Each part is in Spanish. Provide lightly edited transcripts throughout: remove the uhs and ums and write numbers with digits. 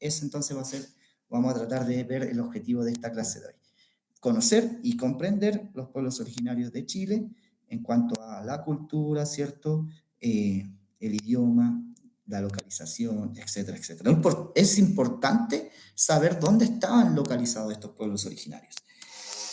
Ese entonces vamos a tratar de ver el objetivo de esta clase de hoy. Conocer y comprender los pueblos originarios de Chile en cuanto a la cultura, ¿cierto? El idioma, la localización, etcétera, etcétera. Es importante saber dónde estaban localizados estos pueblos originarios.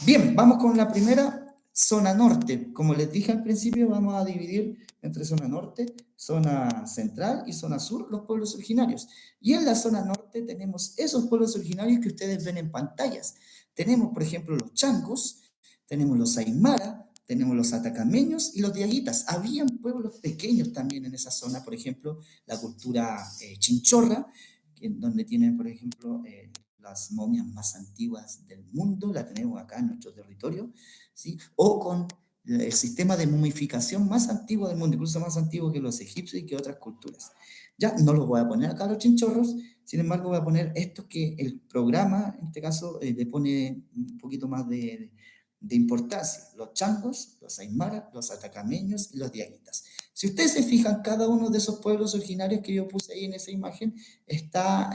Bien, vamos con la primera, zona norte. Como les dije al principio, vamos a dividir entre zona norte, zona central y zona sur los pueblos originarios. Y en la zona norte tenemos esos pueblos originarios que ustedes ven en pantallas. Tenemos, por ejemplo, los changos, tenemos los aymara, tenemos los atacameños y los diaguitas. Habían pueblos pequeños también en esa zona, por ejemplo, la cultura chinchorra, donde tienen, por ejemplo, las momias más antiguas del mundo, la tenemos acá en nuestro territorio, ¿sí? O con el sistema de momificación más antiguo del mundo, incluso más antiguo que los egipcios y que otras culturas. Ya no los voy a poner acá los chinchorros, sin embargo voy a poner estos que el programa, en este caso, le pone un poquito más de importancia, los changos, los aymaras, los atacameños y los diaguitas. Si ustedes se fijan, cada uno de esos pueblos originarios que yo puse ahí en esa imagen está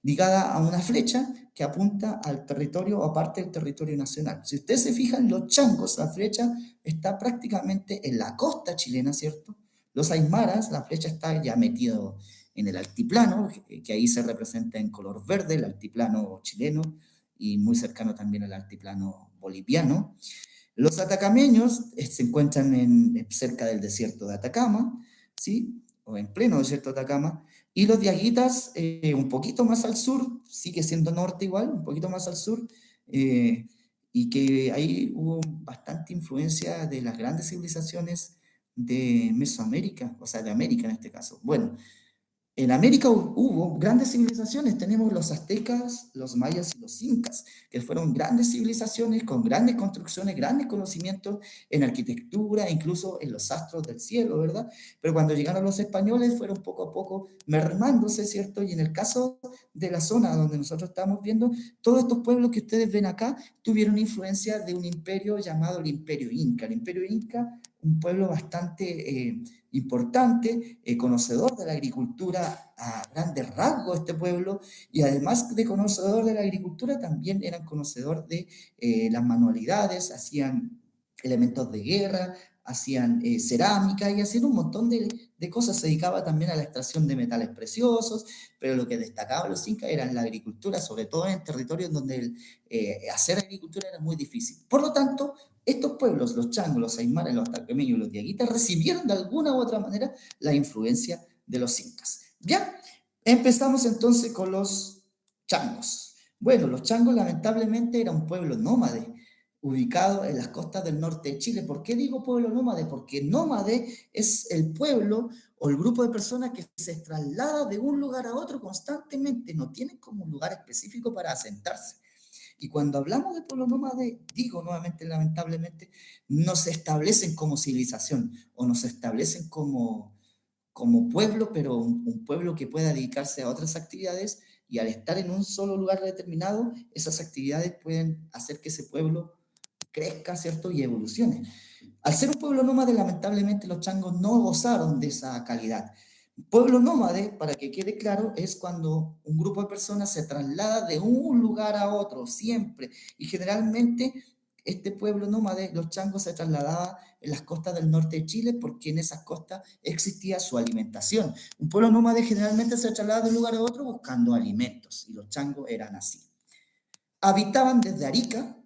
ligada a una flecha que apunta al territorio o a parte del territorio nacional. Si ustedes se fijan, los changos, la flecha está prácticamente en la costa chilena, ¿cierto? Los aymaras, la flecha está ya metido en el altiplano, que ahí se representa en color verde, el altiplano chileno, y muy cercano también al altiplano boliviano. Los atacameños se encuentran cerca del desierto de Atacama, ¿sí? O en pleno desierto de Atacama, y los diaguitas un poquito más al sur, sigue siendo norte igual, un poquito más al sur, eh, y que ahí hubo bastante influencia de las grandes civilizaciones de Mesoamérica, o sea, de América en este caso. Bueno, en América hubo grandes civilizaciones, tenemos los aztecas, los mayas y los incas, que fueron grandes civilizaciones con grandes construcciones, grandes conocimientos en arquitectura, incluso en los astros del cielo, ¿verdad? Pero cuando llegaron los españoles fueron poco a poco mermándose, ¿cierto? Y en el caso de la zona donde nosotros estamos viendo, todos estos pueblos que ustedes ven acá tuvieron influencia de un imperio llamado el Imperio Inca. El Imperio Inca, un pueblo bastante importante, conocedor de la agricultura a grandes rasgos este pueblo, y además de conocedor de la agricultura, también eran conocedor de las manualidades, hacían elementos de guerra, hacían cerámica y hacían un montón de cosas. Se dedicaba también a la extracción de metales preciosos, pero lo que destacaba los incas era la agricultura, sobre todo en territorios donde hacer agricultura era muy difícil. Por lo tanto, estos pueblos, los changos, los aymaras, los atacameños y los diaguitas, recibieron de alguna u otra manera la influencia de los incas. Bien, empezamos entonces con los changos. Bueno, los changos lamentablemente era un pueblo nómade, ubicado en las costas del norte de Chile. ¿Por qué digo pueblo nómade? Porque nómade es el pueblo o el grupo de personas que se traslada de un lugar a otro constantemente, no tienen como un lugar específico para asentarse. Y cuando hablamos de pueblo nómade, digo nuevamente, lamentablemente, no se establecen como civilización o no se establecen como pueblo, pero un pueblo que pueda dedicarse a otras actividades, y al estar en un solo lugar determinado, esas actividades pueden hacer que ese pueblo crezca, ¿cierto? Y evolucione. Al ser un pueblo nómade, lamentablemente los changos no gozaron de esa calidad. Pueblo nómade, para que quede claro, es cuando un grupo de personas se traslada de un lugar a otro, siempre. Y generalmente este pueblo nómade, los changos, se trasladaba en las costas del norte de Chile porque en esas costas existía su alimentación. Un pueblo nómade generalmente se traslada de un lugar a otro buscando alimentos, y los changos eran así. Habitaban desde Arica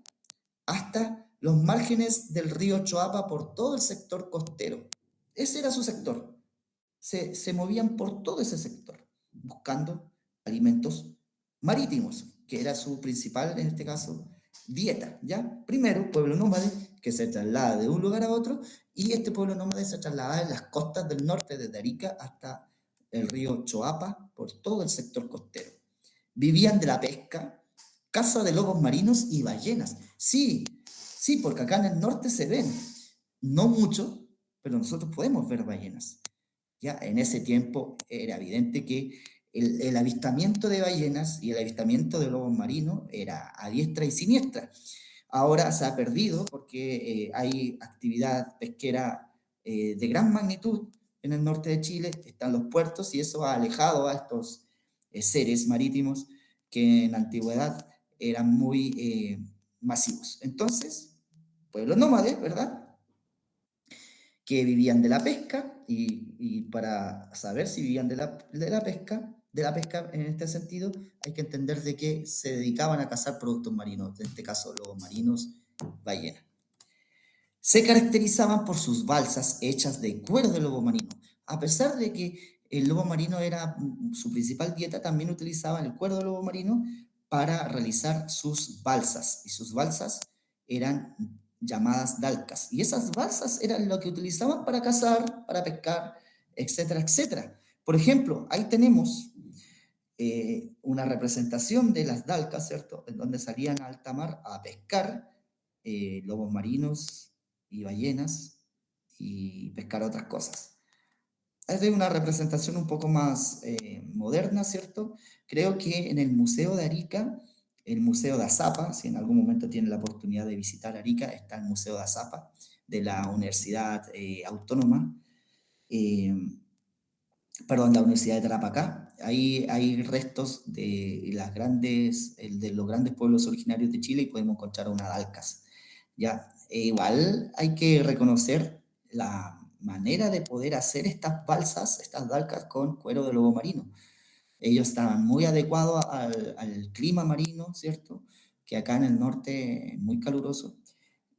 hasta los márgenes del río Choapa por todo el sector costero. Ese era su sector. Se movían por todo ese sector, buscando alimentos marítimos, que era su principal, en este caso, dieta, ¿ya? Primero, pueblo nómade, que se traslada de un lugar a otro, y este pueblo nómade se traslada en las costas del norte, desde Arica hasta el río Choapa, por todo el sector costero. Vivían de la pesca, caza de lobos marinos y ballenas. Sí, sí, porque acá en el norte se ven, no mucho, pero nosotros podemos ver ballenas. Ya en ese tiempo era evidente que el avistamiento de ballenas y el avistamiento de lobos marinos era a diestra y siniestra. Ahora se ha perdido porque hay actividad pesquera de gran magnitud en el norte de Chile, están los puertos, y eso ha alejado a seres marítimos que en la antigüedad eran muy masivos. Entonces, pueblos nómades, ¿verdad? Que vivían de la pesca y para saber si vivían de la pesca en este sentido, hay que entender de que se dedicaban a cazar productos marinos, en este caso lobos marinos, ballenas. Se caracterizaban por sus balsas hechas de cuero de lobo marino. A pesar de que el lobo marino era su principal dieta, también utilizaban el cuero de lobo marino para realizar sus balsas. Y sus balsas eran llamadas dalcas. Y esas balsas eran lo que utilizaban para cazar, para pescar, etcétera, etcétera. Por ejemplo, ahí tenemos una representación de las dalcas, ¿cierto? En donde salían a alta mar a pescar lobos marinos y ballenas y pescar otras cosas. Es de una representación un poco más moderna, ¿cierto? Creo que en el Museo de Arica, el Museo de Azapa, si en algún momento tienen la oportunidad de visitar Arica, está el Museo de Azapa de la Universidad Autónoma. Eh, perdón, la Universidad de Tarapacá. Ahí hay restos de los grandes pueblos originarios de Chile y podemos encontrar una dalcas. Ya, igual hay que reconocer la manera de poder hacer estas balsas, estas dalcas con cuero de lobo marino. Ellos estaban muy adecuados al clima marino, ¿cierto? Que acá en el norte es muy caluroso.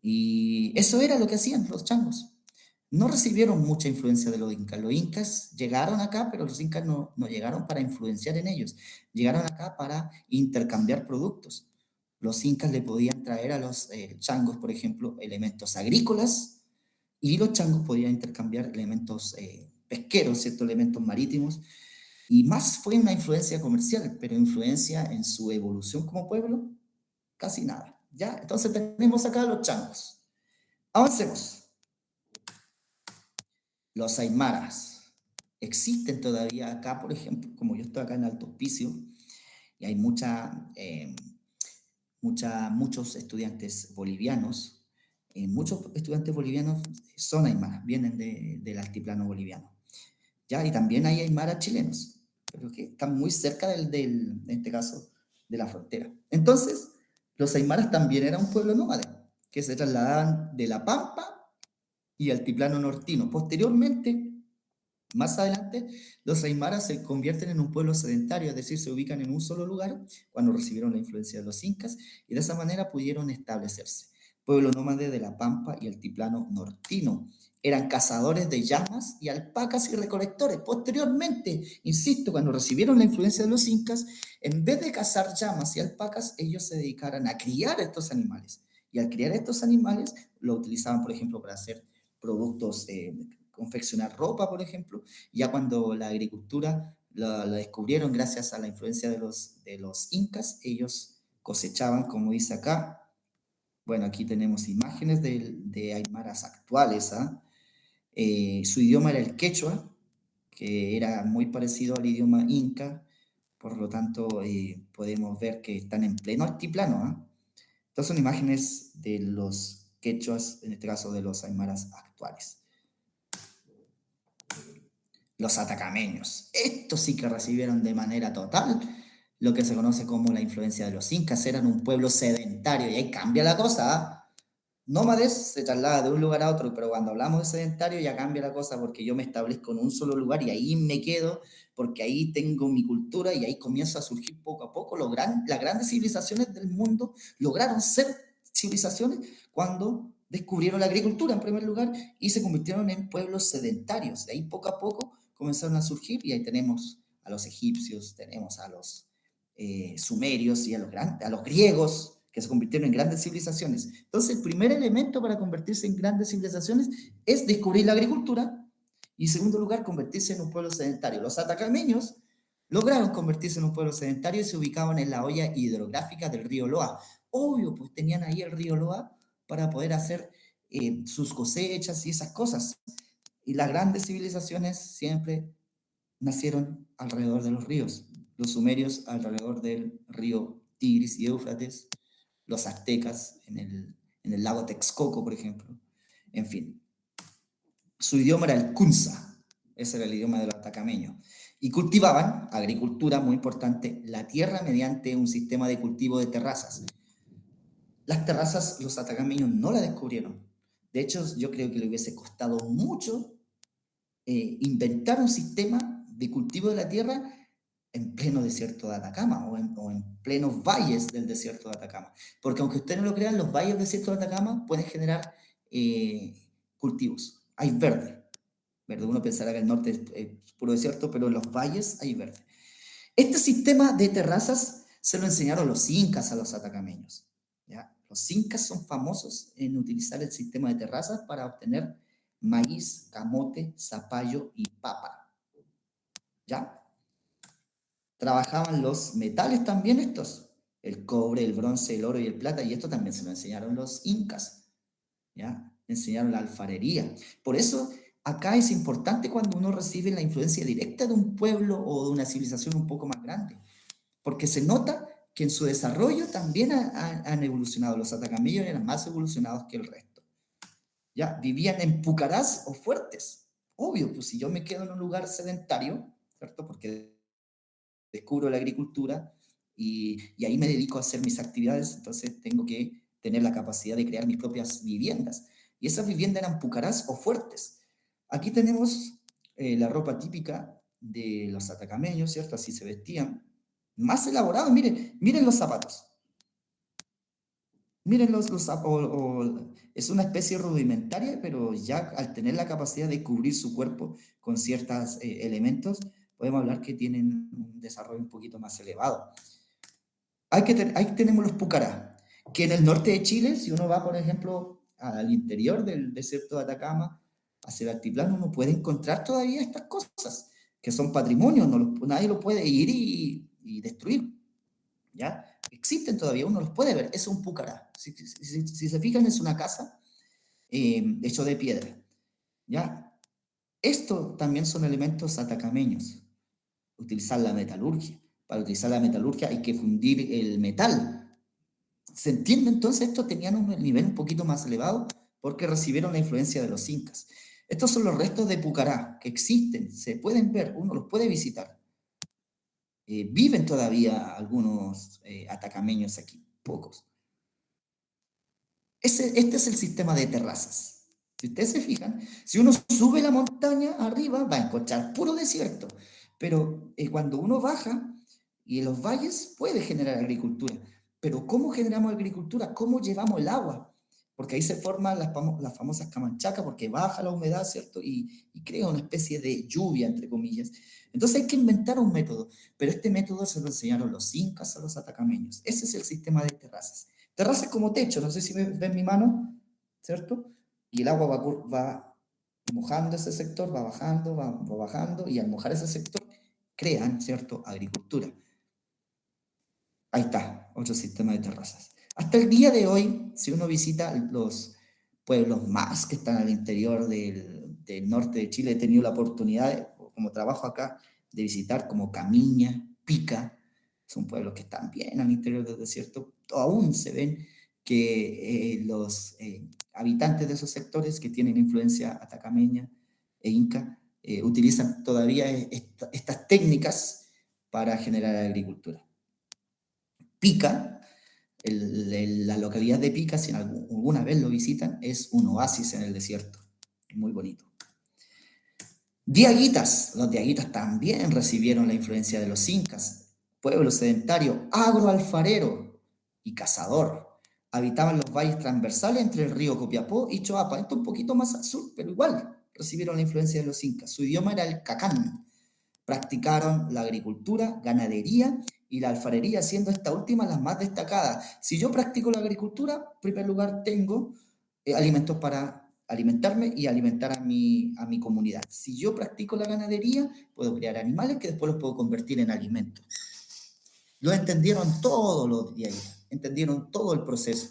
Y eso era lo que hacían los changos. No recibieron mucha influencia de los incas. Los incas llegaron acá, pero los incas no llegaron para influenciar en ellos. Llegaron acá para intercambiar productos. Los incas le podían traer a los changos, por ejemplo, elementos agrícolas y los changos podían intercambiar elementos pesqueros, ¿cierto? Elementos marítimos. Y más fue una influencia comercial, pero influencia en su evolución como pueblo, casi nada. ¿Ya? Entonces tenemos acá a los changos. Avancemos. Los aymaras existen todavía acá, por ejemplo, como yo estoy acá en Alto Hospicio, y hay muchos estudiantes bolivianos. Muchos estudiantes bolivianos son aymaras, vienen del altiplano boliviano. ¿Ya? Y también hay aymaras chilenos, pero que están muy cerca en este caso, de la frontera. Entonces, los aymaras también eran un pueblo nómade, que se trasladaban de la Pampa y altiplano nortino. Posteriormente, más adelante, los aymaras se convierten en un pueblo sedentario, es decir, se ubican en un solo lugar cuando recibieron la influencia de los incas y de esa manera pudieron establecerse. Pueblo nómade de la Pampa y altiplano nortino. Eran cazadores de llamas y alpacas y recolectores. Posteriormente, insisto, cuando recibieron la influencia de los incas, en vez de cazar llamas y alpacas, ellos se dedicaron a criar estos animales. Y al criar estos animales, lo utilizaban, por ejemplo, para hacer productos, confeccionar ropa, por ejemplo. Ya cuando la agricultura la descubrieron gracias a la influencia de los incas, ellos cosechaban, como dice acá. Bueno, aquí tenemos imágenes de aymaras actuales. ¿Ah? Su idioma era el quechua, que era muy parecido al idioma inca, por lo tanto podemos ver que están en pleno altiplano. ¿Ah? Estas son imágenes de los quechuas, en este caso de los aymaras actuales. Los atacameños. Estos sí que recibieron de manera total lo que se conoce como la influencia de los incas. Eran un pueblo sedentario y ahí cambia la cosa. ¿Ah? Nómades se traslada de un lugar a otro, pero cuando hablamos de sedentario ya cambia la cosa porque yo me establezco en un solo lugar y ahí me quedo porque ahí tengo mi cultura y ahí comienza a surgir poco a poco. Las grandes civilizaciones del mundo lograron ser civilizaciones cuando descubrieron la agricultura en primer lugar y se convirtieron en pueblos sedentarios. De ahí poco a poco comenzaron a surgir y ahí tenemos a los egipcios, tenemos a los sumerios y a los griegos que se convirtieron en grandes civilizaciones. Entonces, el primer elemento para convertirse en grandes civilizaciones es descubrir la agricultura y, en segundo lugar, convertirse en un pueblo sedentario. Los atacameños lograron convertirse en un pueblo sedentario y se ubicaban en la olla hidrográfica del río Loa. Obvio, pues tenían ahí el río Loa para poder hacer sus cosechas y esas cosas. Y las grandes civilizaciones siempre nacieron alrededor de los ríos. Los sumerios alrededor del río Tigris y Éufrates, los aztecas en el lago Texcoco, por ejemplo. En fin, su idioma era el Kunza. ese era el idioma de los atacameños. Y cultivaban, agricultura, muy importante, la tierra mediante un sistema de cultivo de terrazas. Las terrazas los atacameños no la descubrieron. De hecho, yo creo que le hubiese costado mucho inventar un sistema de cultivo de la tierra en pleno desierto de Atacama o en plenos valles del desierto de Atacama. Porque aunque ustedes no lo crean, los valles del desierto de Atacama pueden generar cultivos. Hay verde. Verde. Uno pensará que el norte es puro desierto, pero en los valles hay verde. Este sistema de terrazas se lo enseñaron los incas a los atacameños. ¿Ya? Los incas son famosos en utilizar el sistema de terrazas para obtener maíz, camote, zapallo y papa. ¿Ya? Trabajaban los metales también estos, el cobre, el bronce, el oro y el plata, y esto también se lo enseñaron los incas. ¿Ya? Enseñaron la alfarería. Por eso acá es importante cuando uno recibe la influencia directa de un pueblo o de una civilización un poco más grande, porque se nota que en su desarrollo también han evolucionado. Los atacameños eran más evolucionados que el resto. ¿Ya? Vivían en pucarás o fuertes. Obvio, pues si yo me quedo en un lugar sedentario, ¿cierto? Porque descubro la agricultura y ahí me dedico a hacer mis actividades, entonces tengo que tener la capacidad de crear mis propias viviendas. Y esas viviendas eran pucarás o fuertes. Aquí tenemos la ropa típica de los atacameños, ¿cierto? Así se vestían. Más elaborado, miren, miren los zapatos. Miren los zapatos. Es una especie rudimentaria, pero ya al tener la capacidad de cubrir su cuerpo con ciertos elementos, podemos hablar que tienen un desarrollo un poquito más elevado. Ahí tenemos los pucará, que en el norte de Chile, si uno va, por ejemplo, al interior del desierto de Atacama, hacia el altiplano, uno puede encontrar todavía estas cosas, que son patrimonio, nadie lo puede ir y destruir, ¿ya? Existen todavía, uno los puede ver, es un pucará. Si se fijan, es una casa hecho de piedra, ¿ya? Esto también son elementos atacameños, utilizar la metalurgia. Para utilizar la metalurgia hay que fundir el metal. ¿Se entiende? Entonces estos tenían un nivel un poquito más elevado porque recibieron la influencia de los incas. Estos son los restos de Pucará que existen, se pueden ver, uno los puede visitar. Viven todavía algunos atacameños aquí, pocos. Este es el sistema de terrazas. Si ustedes se fijan, si uno sube la montaña arriba, va a encontrar puro desierto. Pero cuando uno baja y en los valles puede generar agricultura. Pero ¿cómo generamos agricultura? ¿Cómo llevamos el agua? Porque ahí se forman las famosas camanchacas, porque baja la humedad, ¿cierto? Y crea una especie de lluvia, entre comillas. Entonces hay que inventar un método. Pero este método se lo enseñaron los incas a los atacameños. Ese es el sistema de terrazas. Terrazas como techo, no sé si ven mi mano, ¿cierto? Y el agua va mojando ese sector, va bajando, va bajando, y al mojar ese sector crean, ¿cierto?, agricultura. Ahí está, otro sistema de terrazas. Hasta el día de hoy, si uno visita los pueblos más que están al interior del norte de Chile, he tenido la oportunidad, como trabajo acá, de visitar como Camiña, Pica, son pueblos que están bien al interior del desierto, aún se ven que los habitantes de esos sectores que tienen influencia atacameña e inca utilizan todavía estas técnicas para generar agricultura. Pica, la localidad de Pica, si alguna vez lo visitan, es un oasis en el desierto, muy bonito. Diaguitas, los diaguitas también recibieron la influencia de los incas, pueblo sedentario, agroalfarero y cazador. Habitaban los valles transversales entre el río Copiapó y Choapa, esto un poquito más al sur, pero igual recibieron la influencia de los incas. Su idioma era el cacán. Practicaron la agricultura, ganadería y la alfarería, siendo esta última las más destacadas. Si yo practico la agricultura, en primer lugar tengo alimentos para alimentarme y alimentar a mi comunidad. Si yo practico la ganadería, puedo crear animales que después los puedo convertir en alimentos. Lo entendieron todos los días, entendieron todo el proceso.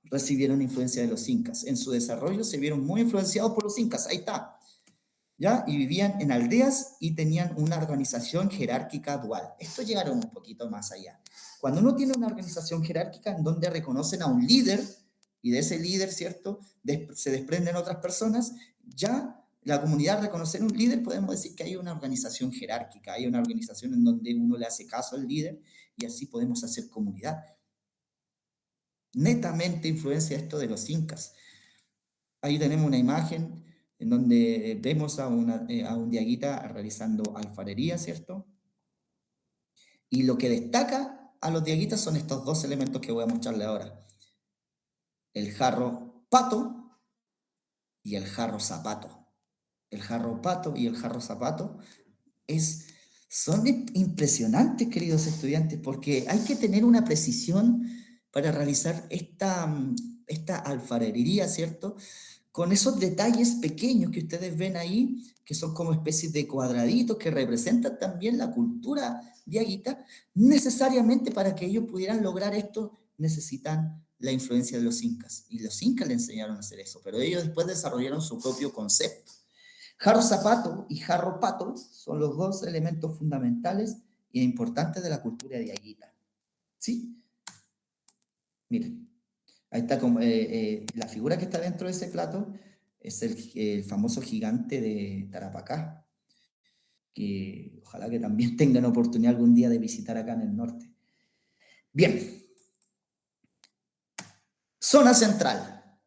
Recibieron influencia de los incas. En su desarrollo se vieron muy influenciados por los incas. Ahí está. ¿Ya? Y vivían en aldeas y tenían una organización jerárquica dual. Esto llegaron un poquito más allá. Cuando uno tiene una organización jerárquica en donde reconocen a un líder y de ese líder, ¿cierto?, se desprenden otras personas, ya La comunidad, reconocer un líder, podemos decir que hay una organización jerárquica, hay una organización en donde uno le hace caso al líder y así podemos hacer comunidad. Netamente influencia esto de los incas. Ahí tenemos una imagen en donde vemos a un diaguita realizando alfarería, ¿cierto? Y lo que destaca a los diaguitas son estos dos elementos que voy a mostrarle ahora. El jarro pato y el jarro zapato. El jarro pato y el jarro zapato son impresionantes, queridos estudiantes, porque hay que tener una precisión para realizar esta alfarería, ¿cierto? Con esos detalles pequeños que ustedes ven ahí, que son como especies de cuadraditos que representan también la cultura diaguita, necesariamente para que ellos pudieran lograr esto necesitan la influencia de los incas. Y los incas le enseñaron a hacer eso, pero ellos después desarrollaron su propio concepto. Jarro zapato y jarro pato son los dos elementos fundamentales e importantes de la cultura diaguita. ¿Sí? Miren. Ahí está como, la figura que está dentro de ese plato es el famoso gigante de Tarapacá, que ojalá que también tengan oportunidad algún día de visitar acá en el norte. Bien, zona central.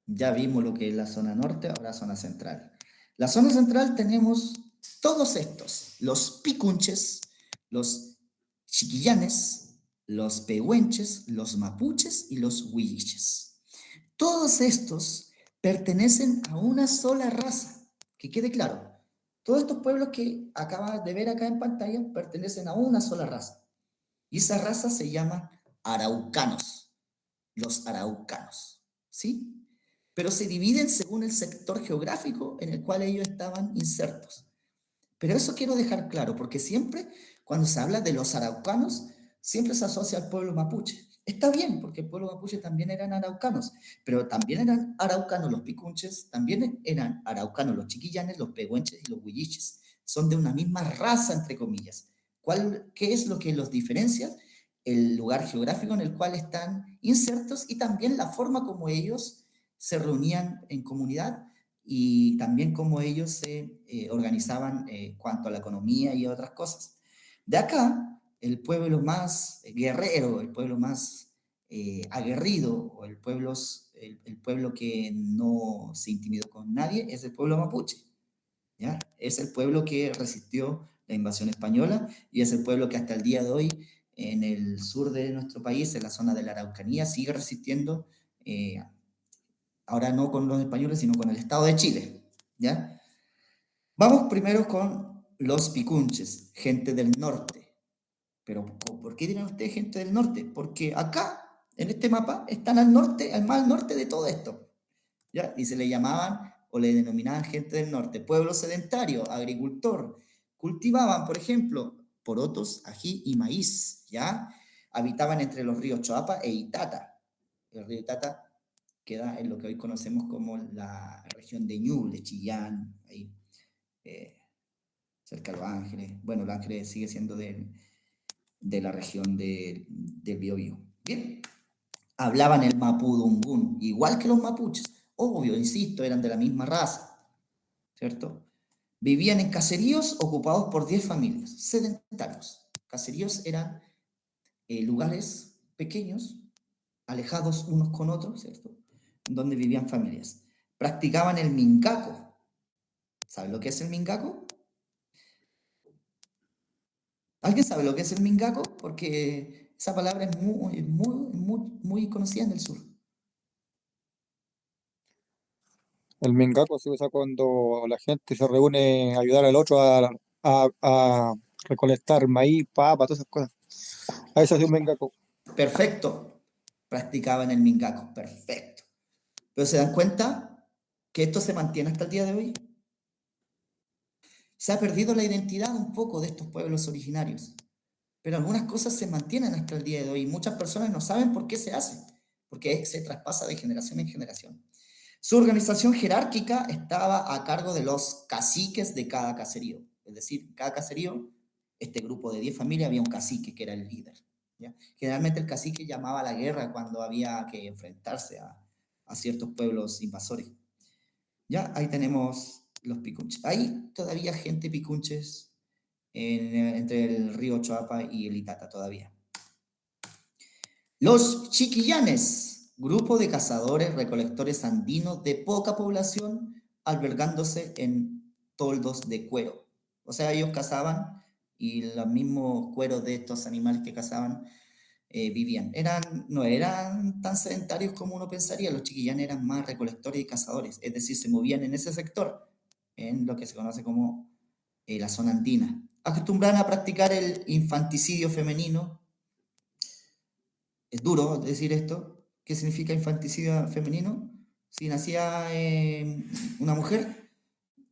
Ya vimos lo que es la zona norte, ahora zona central. La zona central tenemos todos estos, los picunches, los chiquillanes, los pehuenches, los mapuches y los huilliches. Todos estos pertenecen a una sola raza, que quede claro. Todos estos pueblos que acabas de ver acá en pantalla pertenecen a una sola raza. Y esa raza se llama araucanos, los araucanos, ¿sí? Pero se dividen según el sector geográfico en el cual ellos estaban insertos. Pero eso quiero dejar claro, porque siempre cuando se habla de los araucanos, siempre se asocia al pueblo mapuche. Está bien, porque el pueblo mapuche también eran araucanos, pero también eran araucanos los picunches, también eran araucanos los chiquillanes, los pehuenches y los huilliches. Son de una misma raza, entre comillas. ¿Qué es lo que los diferencia? El lugar geográfico en el cual están insertos y también la forma como ellos se reunían en comunidad y también cómo ellos se organizaban cuanto a la economía y otras cosas. De acá, el pueblo más guerrero, el pueblo más aguerrido, o el pueblo que no se intimidó con nadie, es el pueblo mapuche. ¿Ya? Es el pueblo que resistió la invasión española y es el pueblo que hasta el día de hoy en el sur de nuestro país, en la zona de la Araucanía, sigue resistiendo ahora no con los españoles, sino con el Estado de Chile, ¿ya? Vamos primero con los picunches, gente del norte. Pero, ¿por qué dirán ustedes gente del norte? Porque acá, en este mapa, están al norte, al más al norte de todo esto, ¿ya? Y se le llamaban o le denominaban gente del norte, pueblo sedentario, agricultor. Cultivaban, por ejemplo, porotos, ají y maíz, ¿ya? Habitaban entre los ríos Choapa e Itata. El río Itata queda en lo que hoy conocemos como la región de Ñuble, Chillán, ahí, cerca de Los Ángeles. Bueno, Los Ángeles sigue siendo de la región del Biobío. Bien, hablaban el mapudungún, igual que los mapuches. Obvio, insisto, eran de la misma raza, ¿cierto? Vivían en caseríos ocupados por 10 familias, sedentarios. Caseríos eran lugares pequeños, alejados unos con otros, ¿cierto? Donde vivían familias. Practicaban el mingaco. ¿Saben lo que es el mingaco? ¿Alguien sabe lo que es el mingaco? Porque esa palabra es muy conocida en el sur. El mingaco se usa cuando la gente se reúne a ayudar al otro a recolectar maíz, papa, todas esas cosas. A eso es un mingaco. Perfecto. Practicaban el mingaco. Perfecto. Pero se dan cuenta que esto se mantiene hasta el día de hoy. Se ha perdido la identidad un poco de estos pueblos originarios, pero algunas cosas se mantienen hasta el día de hoy. Muchas personas no saben por qué se hace, porque se traspasa de generación en generación. Su organización jerárquica estaba a cargo de los caciques de cada caserío. Es decir, en cada caserío, este grupo de 10 familias, había un cacique que era el líder. ¿Ya? Generalmente el cacique llamaba a la guerra cuando había que enfrentarse a ciertos pueblos invasores. ¿Ya? Ahí tenemos los picunches. Hay todavía gente picunches entre el río Choapa y el Itata todavía. Los chiquillanes, grupo de cazadores recolectores andinos de poca población, albergándose en toldos de cuero. O sea, ellos cazaban y los mismos cueros de estos animales que cazaban vivían. No eran tan sedentarios como uno pensaría, los chiquillanes eran más recolectores y cazadores, es decir, se movían en ese sector, en lo que se conoce como la zona andina. Acostumbraban a practicar el infanticidio femenino. Es duro decir esto. ¿Qué significa infanticidio femenino? Si nacía una mujer,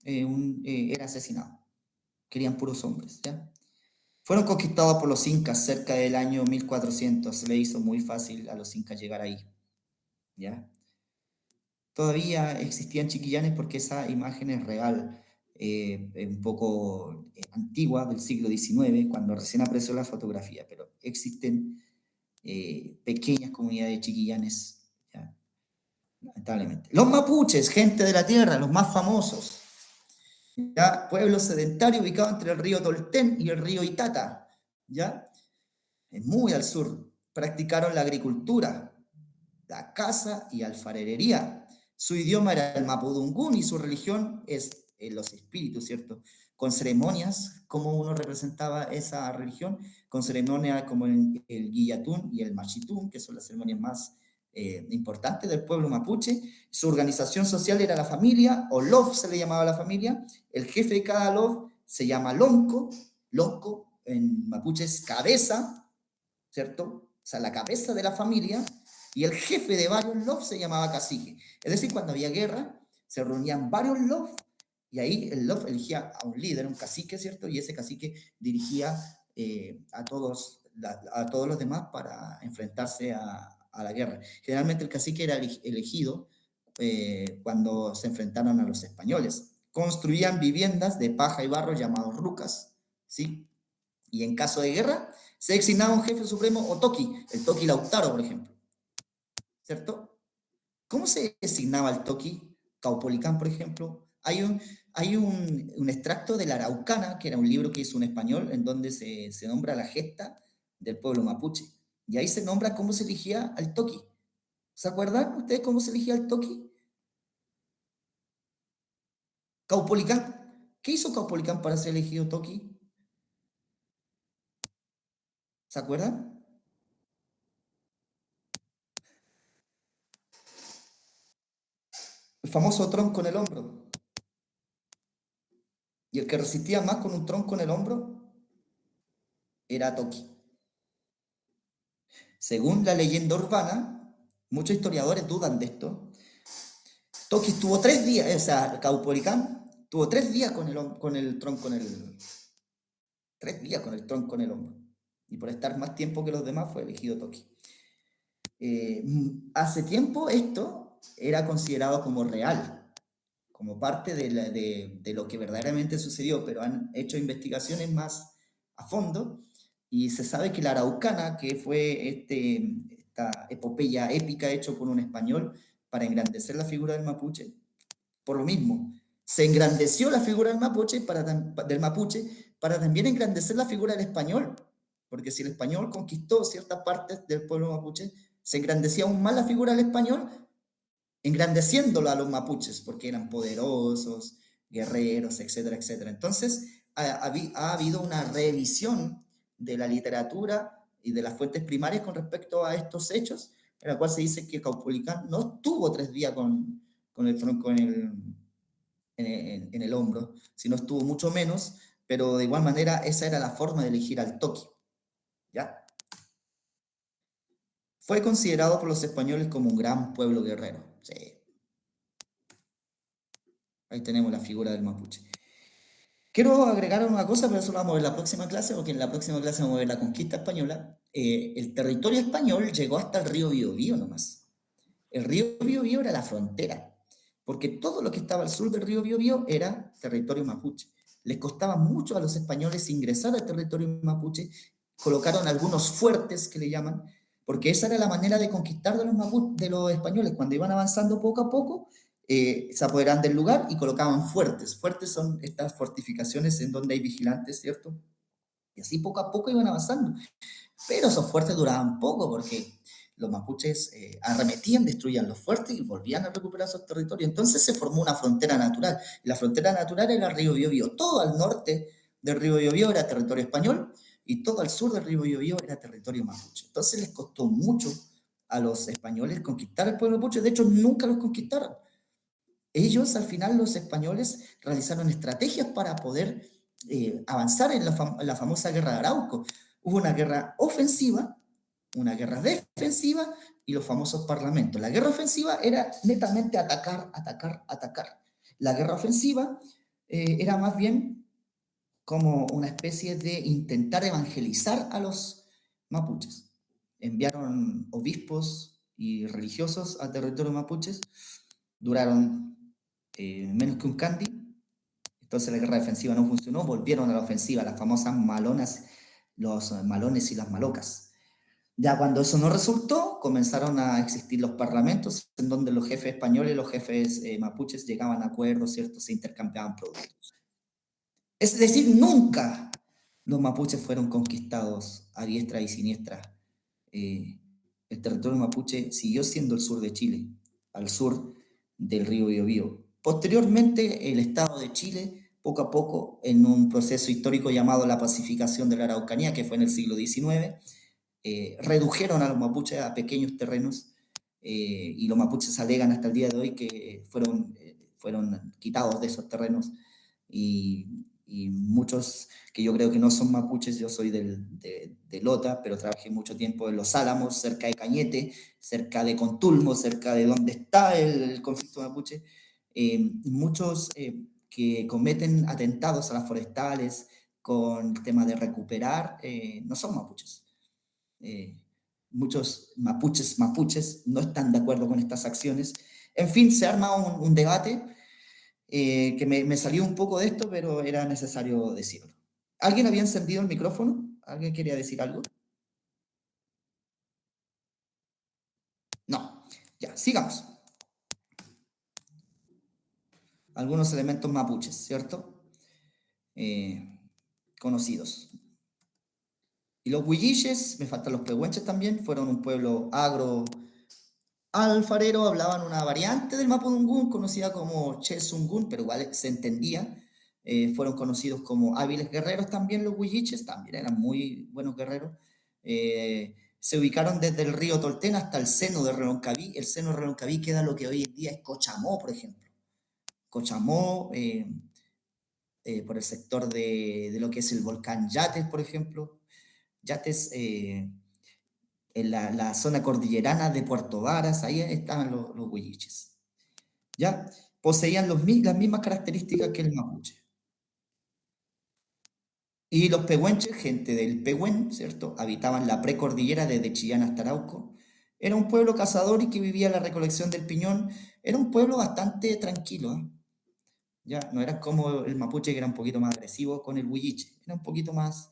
era asesinado. Querían puros hombres, ¿ya? Fueron conquistados por los incas cerca del año 1400. Se le hizo muy fácil a los incas llegar ahí, ¿ya? Todavía existían chiquillanes porque esa imagen es real, un poco antigua, del siglo XIX, cuando recién apareció la fotografía, pero existen pequeñas comunidades de chiquillanes, ¿ya? Lamentablemente. Los mapuches, gente de la tierra, los más famosos, ¿ya? Pueblo sedentario ubicado entre el río Tolten y el río Itata, ¿ya? Muy al sur. Practicaron la agricultura, la caza y alfarería. Su idioma era el mapudungún y su religión es los espíritus, ¿cierto? Con ceremonias, como uno representaba esa religión, con ceremonias como el guillatún y el machitún, que son las ceremonias más importantes del pueblo mapuche. Su organización social era la familia, o lof se le llamaba a la familia. El jefe de cada lof se llama lonco. Lonco en mapuche es cabeza, ¿cierto? O sea, la cabeza de la familia, y el jefe de varios lofs se llamaba cacique. Es decir, cuando había guerra, se reunían varios lofs, y ahí el lof elegía a un líder, un cacique, ¿cierto? Y ese cacique dirigía a todos los demás para enfrentarse a la guerra. Generalmente el cacique era elegido cuando se enfrentaron a los españoles. Construían viviendas de paja y barro llamados rucas, ¿sí? Y en caso de guerra, se designaba un jefe supremo o toqui, el toqui Lautaro, por ejemplo, ¿cierto? ¿Cómo se designaba el toqui? Caupolicán, por ejemplo. Hay un extracto de la Araucana, que era un libro que hizo un español, en donde se nombra la gesta del pueblo mapuche. Y ahí se nombra cómo se elegía al toqui. ¿Se acuerdan ustedes cómo se elegía al toqui? Caupolicán. ¿Qué hizo Caupolicán para ser elegido toqui? ¿Se acuerdan? El famoso tronco en el hombro. Y el que resistía más con un tronco en el hombro era Toki. Según la leyenda urbana, muchos historiadores dudan de esto. Toki estuvo 3 días, o sea, Caupolicán tuvo 3 días con el tronco en el... 3 días con el tronco en el hombro. Y por estar más tiempo que los demás fue elegido Toki. Hace tiempo esto era considerado como real, como parte de lo que verdaderamente sucedió, pero han hecho investigaciones más a fondo y se sabe que la Araucana, que fue esta epopeya épica hecho por un español para engrandecer la figura del mapuche, por lo mismo, se engrandeció la figura del mapuche para también engrandecer la figura del español, porque si el español conquistó ciertas partes del pueblo mapuche, se engrandecía aún más la figura del español, engrandeciéndolo a los mapuches, porque eran poderosos, guerreros, etcétera, etcétera. Entonces, ha habido una revisión de la literatura y de las fuentes primarias con respecto a estos hechos, en la cual se dice que Caupolicán no estuvo 3 días con el tronco en el hombro, sino estuvo mucho menos, pero de igual manera esa era la forma de elegir al toqui, ¿ya? Fue considerado por los españoles como un gran pueblo guerrero. Sí. Ahí tenemos la figura del mapuche. Quiero agregar una cosa, pero eso lo vamos a ver en la próxima clase, porque en la próxima clase vamos a ver la conquista española. El territorio español llegó hasta el río Biobío nomás. El río Biobío era la frontera, porque todo lo que estaba al sur del río Biobío era territorio mapuche. Les costaba mucho a los españoles ingresar al territorio mapuche, colocaron algunos fuertes que le llaman, porque esa era la manera de conquistar de los españoles. Cuando iban avanzando poco a poco, se apoderan del lugar y colocaban fuertes. Fuertes son estas fortificaciones en donde hay vigilantes, ¿cierto? Y así poco a poco iban avanzando. Pero esos fuertes duraban poco porque los mapuches arremetían, destruían los fuertes y volvían a recuperar sus territorios. Entonces se formó una frontera natural. La frontera natural era el río Biobío. Todo al norte del río Biobío era territorio español y todo al sur del río Biobío era territorio mapuche. Entonces les costó mucho a los españoles conquistar el pueblo mapuche. De hecho, nunca los conquistaron. Ellos, al final, los españoles, realizaron estrategias para poder avanzar en la famosa guerra de Arauco. Hubo una guerra ofensiva, una guerra defensiva y los famosos parlamentos. La guerra ofensiva era netamente atacar, atacar, atacar. La guerra ofensiva era más bien como una especie de intentar evangelizar a los mapuches. Enviaron obispos y religiosos al territorio mapuches, duraron menos que un candy. Entonces la guerra defensiva no funcionó, volvieron a la ofensiva, las famosas malonas, los malones y las malocas. Ya cuando eso no resultó, comenzaron a existir los parlamentos en donde los jefes españoles y los jefes mapuches llegaban a acuerdos, ¿cierto? Se intercambiaban productos. Es decir, nunca los mapuches fueron conquistados a diestra y siniestra. El territorio mapuche siguió siendo el sur de Chile, al sur del río Biobío. Posteriormente, el Estado de Chile, poco a poco, en un proceso histórico llamado la pacificación de la Araucanía, que fue en el siglo XIX, redujeron a los mapuches a pequeños terrenos y los mapuches alegan hasta el día de hoy que fueron quitados de esos terrenos y muchos que yo creo que no son mapuches, yo soy de Lota, pero trabajé mucho tiempo en Los Álamos, cerca de Cañete, cerca de Contulmo, cerca de donde está el conflicto mapuche, muchos que cometen atentados a las forestales con el tema de recuperar, no son mapuches. Muchos mapuches no están de acuerdo con estas acciones. En fin, se arma un debate que me salió un poco de esto, pero era necesario decirlo. ¿Alguien había encendido el micrófono? ¿Alguien quería decir algo? No. Ya, sigamos. Algunos elementos mapuches, ¿cierto? Conocidos. Y los huilliches, me faltan los pehuenches también, fueron un pueblo agro alfarero, hablaban una variante del mapudungún conocida como Chesungun, pero igual se entendía. Fueron conocidos como hábiles guerreros también los huilliches, también eran muy buenos guerreros. Se ubicaron desde el río Tolten hasta el seno de Reloncaví. El seno de Reloncaví queda lo que hoy en día es Cochamó, por ejemplo. Cochamó, por el sector de lo que es el volcán Yates, por ejemplo. Yates, en la zona cordillerana de Puerto Varas, ahí estaban los huilliches. ¿Ya? Poseían las mismas características que el mapuche. Y los pehuenches, gente del Pehuen, ¿cierto? Habitaban la precordillera desde Chillán hasta Arauco. Era un pueblo cazador y que vivía la recolección del piñón. Era un pueblo bastante tranquilo, ¿eh? Ya, no era como el mapuche que era un poquito más agresivo con el huilliche. Era un poquito más,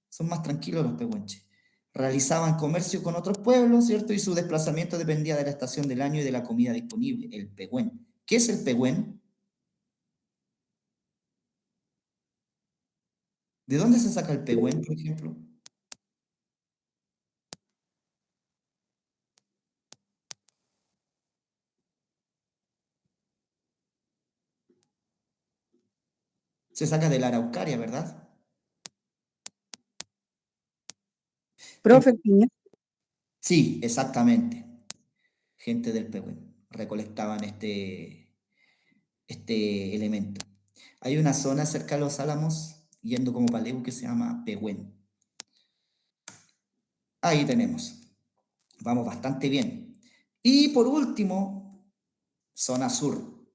son más tranquilos los pehuenches. Realizaban comercio con otros pueblos, ¿cierto? Y su desplazamiento dependía de la estación del año y de la comida disponible, el pehuen. ¿Qué es el pehuen? ¿De dónde se saca el pehuen, por ejemplo? Se saca de la araucaria, ¿verdad? En- Profe Piña, sí, exactamente. Gente del pehuen recolectaban este elemento. Hay una zona cerca de los Álamos, yendo como Paleu, que se llama Pehuen. Ahí tenemos. Vamos bastante bien. Y por último, zona sur.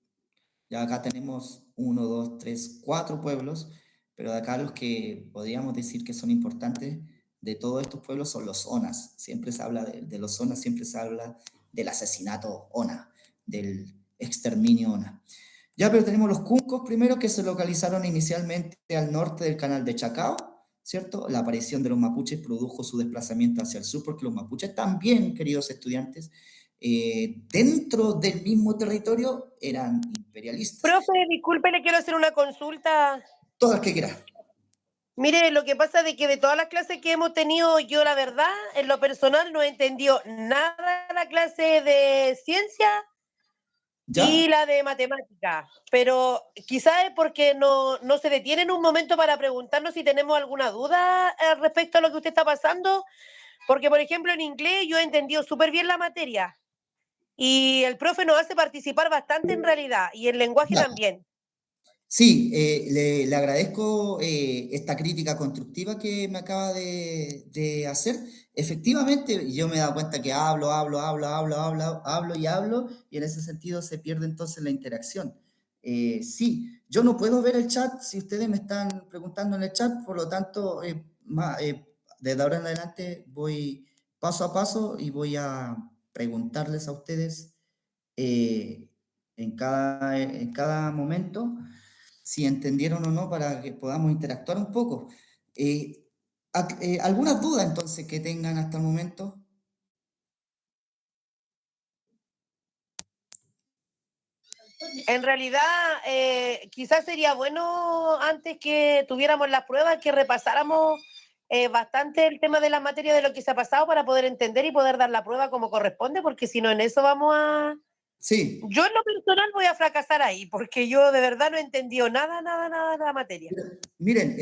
Ya acá tenemos uno, dos, tres, cuatro pueblos, pero de acá los que podríamos decir que son importantes de todos estos pueblos son los ONAS. Siempre se habla de los ONAS, siempre se habla del asesinato ONA, del exterminio ONA. Ya, pero tenemos los cuncos primero que se localizaron inicialmente al norte del canal de Chacao, ¿cierto? La aparición de los mapuches produjo su desplazamiento hacia el sur porque los mapuches también, queridos estudiantes, dentro del mismo territorio eran imperialistas. Profe, disculpe, le quiero hacer una consulta. Todas las que quieras. Mire, lo que pasa es que de todas las clases que hemos tenido, yo la verdad, en lo personal, no he entendido nada de la clase de ciencia y ¿Ya? la de matemática, pero quizás es porque no se detienen un momento para preguntarnos si tenemos alguna duda respecto a lo que usted está pasando, porque por ejemplo en inglés yo he entendido súper bien la materia y el profe nos hace participar bastante en realidad y el lenguaje Ya. también. Sí, le agradezco esta crítica constructiva que me acaba de hacer. Efectivamente, yo me he dado cuenta que hablo, y en ese sentido se pierde entonces la interacción. Sí, yo no puedo ver el chat si ustedes me están preguntando en el chat, por lo tanto, desde ahora en adelante voy paso a paso y voy a preguntarles a ustedes en cada momento si entendieron o no, para que podamos interactuar un poco. ¿Algunas dudas entonces que tengan hasta el momento? En realidad, quizás sería bueno antes que tuviéramos las pruebas que repasáramos bastante el tema de la materia de lo que se ha pasado para poder entender y poder dar la prueba como corresponde, porque si no en eso vamos a... Sí. Yo en lo personal voy a fracasar ahí, porque yo de verdad no he entendido nada de la materia. Miren,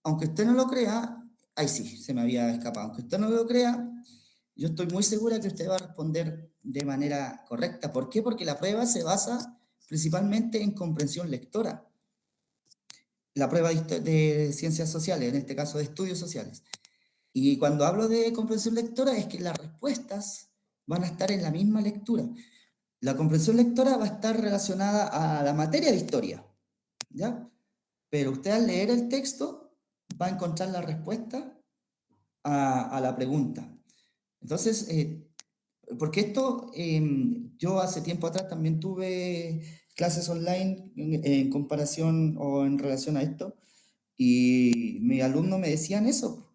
aunque usted no lo crea, ay sí, se me había escapado, aunque usted no lo crea, yo estoy muy segura que usted va a responder de manera correcta. ¿Por qué? Porque la prueba se basa principalmente en comprensión lectora. La prueba de ciencias sociales, en este caso de estudios sociales. Y cuando hablo de comprensión lectora es que las respuestas van a estar en la misma lectura. La comprensión lectora va a estar relacionada a la materia de historia, ¿ya? Pero usted al leer el texto va a encontrar la respuesta a la pregunta. Entonces, porque esto, yo hace tiempo atrás también tuve clases online en comparación o en relación a esto, y mis alumnos me decían eso,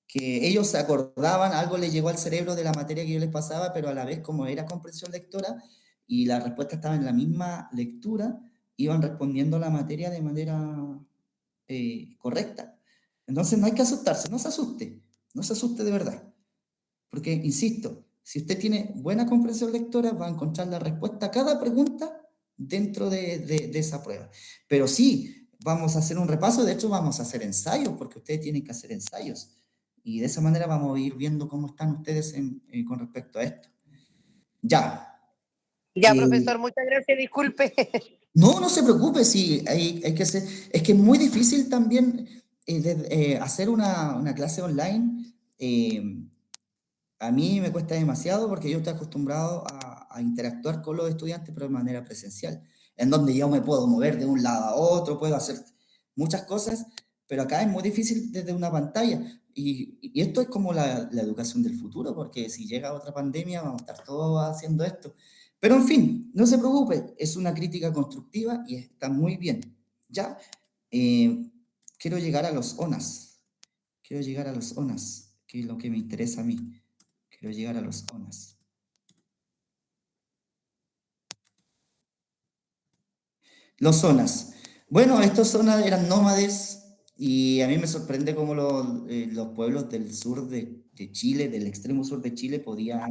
que ellos se acordaban, algo les llegó al cerebro de la materia que yo les pasaba, pero a la vez como era comprensión lectora y la respuesta estaba en la misma lectura, iban respondiendo la materia de manera correcta. Entonces no hay que asustarse, no se asuste de verdad, porque, insisto, si usted tiene buena comprensión lectora, va a encontrar la respuesta a cada pregunta dentro de esa prueba. Pero sí, vamos a hacer un repaso, de hecho vamos a hacer ensayos, porque ustedes tienen que hacer ensayos. Y de esa manera vamos a ir viendo cómo están ustedes con respecto a esto. Ya. Ya, profesor, muchas gracias, disculpe. No, no se preocupe, sí, hay que hacer, es que es muy difícil también hacer una clase online. A mí me cuesta demasiado porque yo estoy acostumbrado a interactuar con los estudiantes, pero de manera presencial, en donde yo me puedo mover de un lado a otro, puedo hacer muchas cosas, pero acá es muy difícil desde una pantalla. Y esto es como la educación del futuro, porque si llega otra pandemia vamos a estar todos haciendo esto. Pero en fin, no se preocupe, es una crítica constructiva y está muy bien. Ya, Eh, quiero llegar a los ONAS, que es lo que me interesa a mí. Quiero llegar a los ONAS. Los ONAS. Bueno, estos zonas eran nómades y a mí me sorprende cómo los pueblos del sur de Chile, del extremo sur de Chile, podían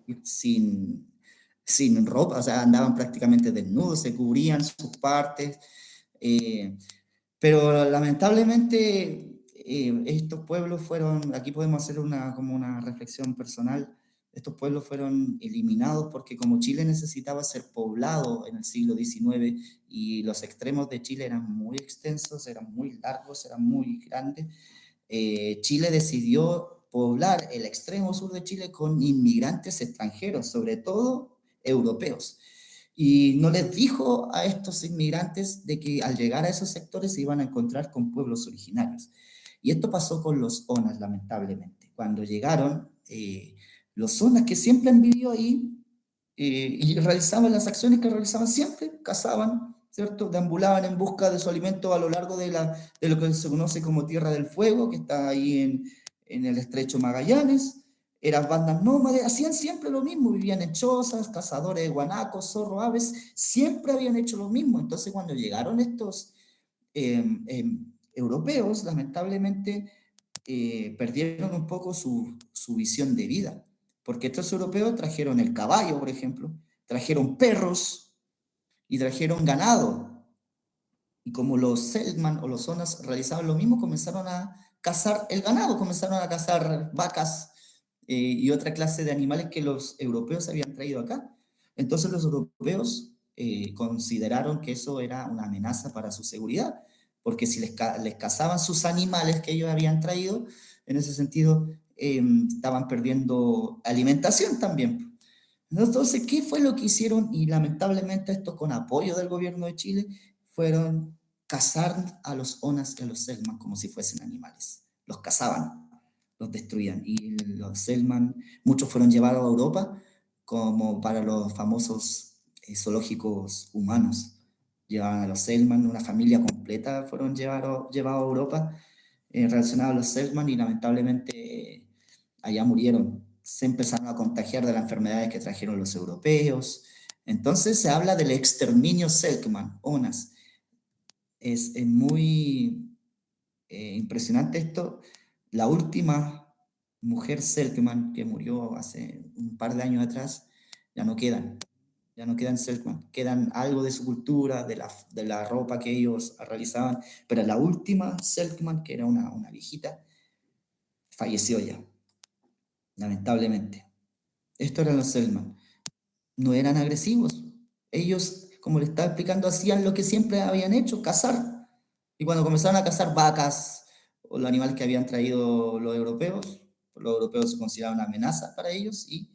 ir sin ropa, o sea, andaban prácticamente desnudos, se cubrían sus partes. eh, pero lamentablemente estos pueblos fueron, aquí podemos hacer como una reflexión personal, estos pueblos fueron eliminados porque como Chile necesitaba ser poblado en el siglo XIX y los extremos de Chile eran muy extensos, eran muy largos, eran muy grandes, Chile decidió poblar el extremo sur de Chile con inmigrantes extranjeros, sobre todo europeos. Y no les dijo a estos inmigrantes de que al llegar a esos sectores se iban a encontrar con pueblos originarios. Y esto pasó con los ONAS, lamentablemente. Cuando llegaron, los ONAS que siempre han vivido ahí y realizaban las acciones que realizaban siempre, cazaban, ¿cierto? Deambulaban en busca de su alimento a lo largo de lo que se conoce como Tierra del Fuego, que está ahí en el estrecho Magallanes. eran bandas nómades, hacían siempre lo mismo, vivían en chozas, cazadores de guanacos, zorros, aves, siempre habían hecho lo mismo. Entonces, cuando llegaron estos europeos, lamentablemente, perdieron un poco su visión de vida, porque estos europeos trajeron el caballo, por ejemplo, trajeron perros y trajeron ganado. Y como los Selkman o los zonas realizaban lo mismo, comenzaron a cazar el ganado, comenzaron a cazar vacas y otra clase de animales que los europeos habían traído acá. Entonces los europeos consideraron que eso era una amenaza para su seguridad, porque si les cazaban sus animales que ellos habían traído, en ese sentido estaban perdiendo alimentación también. Entonces, ¿qué fue lo que hicieron? Y lamentablemente esto con apoyo del gobierno de Chile, fueron cazar a los Onas y a los Selman como si fuesen animales. Los cazaban, los destruían. Y los Selman, muchos fueron llevados a Europa como para los famosos zoológicos humanos. Llevaban a los Selman, una familia completa fueron llevados a Europa relacionados a los Selman y lamentablemente allá murieron. Se empezaron a contagiar de las enfermedades que trajeron los europeos. Entonces se habla del exterminio Selkman, ONAS. Es muy impresionante esto. La última mujer Selkman que murió hace un par de años atrás, ya no quedan Selkman, quedan algo de su cultura, de la ropa que ellos realizaban, pero la última Selkman, que era una viejita, falleció ya, lamentablemente. Estos eran los Selkman. No eran agresivos. Ellos, como le estaba explicando, hacían lo que siempre habían hecho, cazar. Y cuando comenzaron a cazar vacas o los animales que habían traído los europeos se consideraban una amenaza para ellos y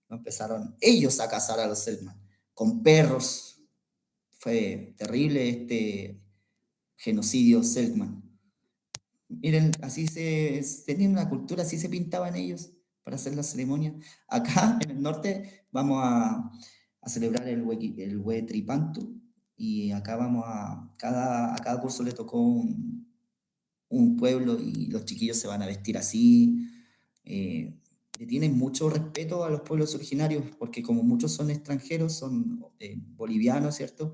empezaron ellos a cazar a los Selkman con perros. Fue terrible este genocidio Selkman. Miren, tenían una cultura, así se pintaban ellos para hacer la ceremonia. Acá en el norte vamos a celebrar el Huetripantu y acá a cada curso le tocó un pueblo y los chiquillos se van a vestir así. Le tienen mucho respeto a los pueblos originarios porque como muchos son extranjeros, son bolivianos, ¿cierto?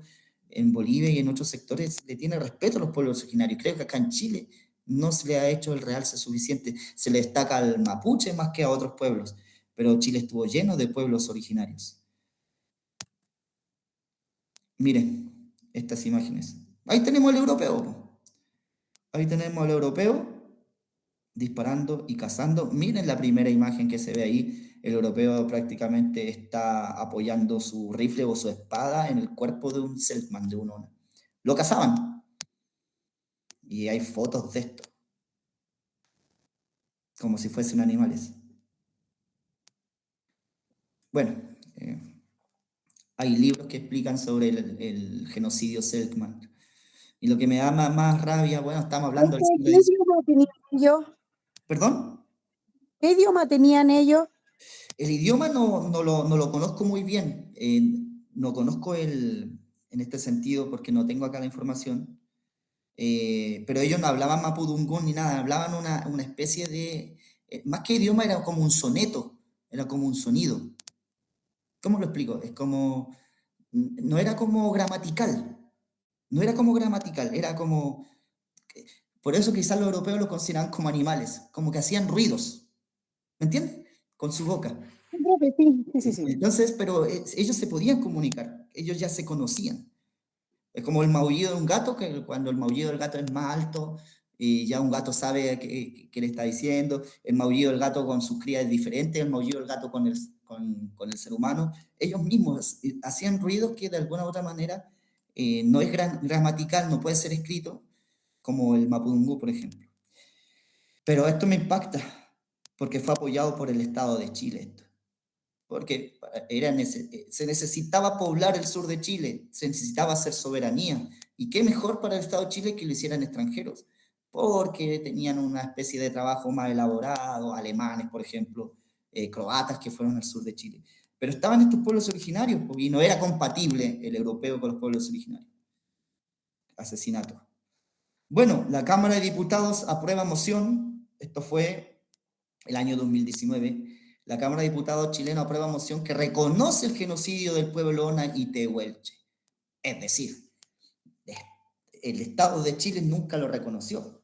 En Bolivia y en otros sectores le tiene respeto a los pueblos originarios. Creo que acá en Chile no se le ha hecho el realce suficiente. Se le destaca al mapuche más que a otros pueblos, pero Chile estuvo lleno de pueblos originarios. Miren estas imágenes. Ahí tenemos al europeo. Ahí tenemos al europeo disparando y cazando. Miren la primera imagen que se ve ahí. El europeo prácticamente está apoyando su rifle o su espada en el cuerpo de un Selkman, de un ONA. Lo cazaban. Y hay fotos de esto. Como si fuesen animales. Bueno, hay libros que explican sobre el genocidio Selkman. Y lo que me da más rabia, bueno, estamos hablando del siglo ¿Qué idioma tenían ellos? ¿Perdón? ¿Qué idioma tenían ellos? El idioma no lo conozco muy bien. No conozco en este sentido porque no tengo acá la información. Pero ellos no hablaban mapudungún ni nada, hablaban una especie de... más que idioma era como un soneto, era como un sonido. ¿Cómo lo explico? Es como... No era como gramatical, no era como gramatical, era como... Por eso quizás los europeos lo consideraban como animales, como que hacían ruidos, ¿me entiendes? Con su boca. Creo que sí. Entonces, pero ellos se podían comunicar, ellos ya se conocían. Es como el maullido de un gato, que cuando el maullido del gato es más alto, y ya un gato sabe qué le está diciendo. El maullido del gato con sus crías es diferente, el maullido del gato con el ser humano. Ellos mismos hacían ruidos que de alguna u otra manera no es gramatical, no puede ser escrito, como el mapudungú, por ejemplo. Pero esto me impacta, porque fue apoyado por el Estado de Chile esto. Porque se necesitaba poblar el sur de Chile, se necesitaba hacer soberanía. ¿Y qué mejor para el Estado de Chile que lo hicieran extranjeros? Porque tenían una especie de trabajo más elaborado, alemanes, por ejemplo, croatas que fueron al sur de Chile. Pero estaban estos pueblos originarios y no era compatible el europeo con los pueblos originarios. Asesinato. Bueno, la Cámara de Diputados aprueba moción, esto fue el año 2019, La Cámara de Diputados chilena aprueba moción que reconoce el genocidio del pueblo Ona y Tehuelche. Es decir, el Estado de Chile nunca lo reconoció,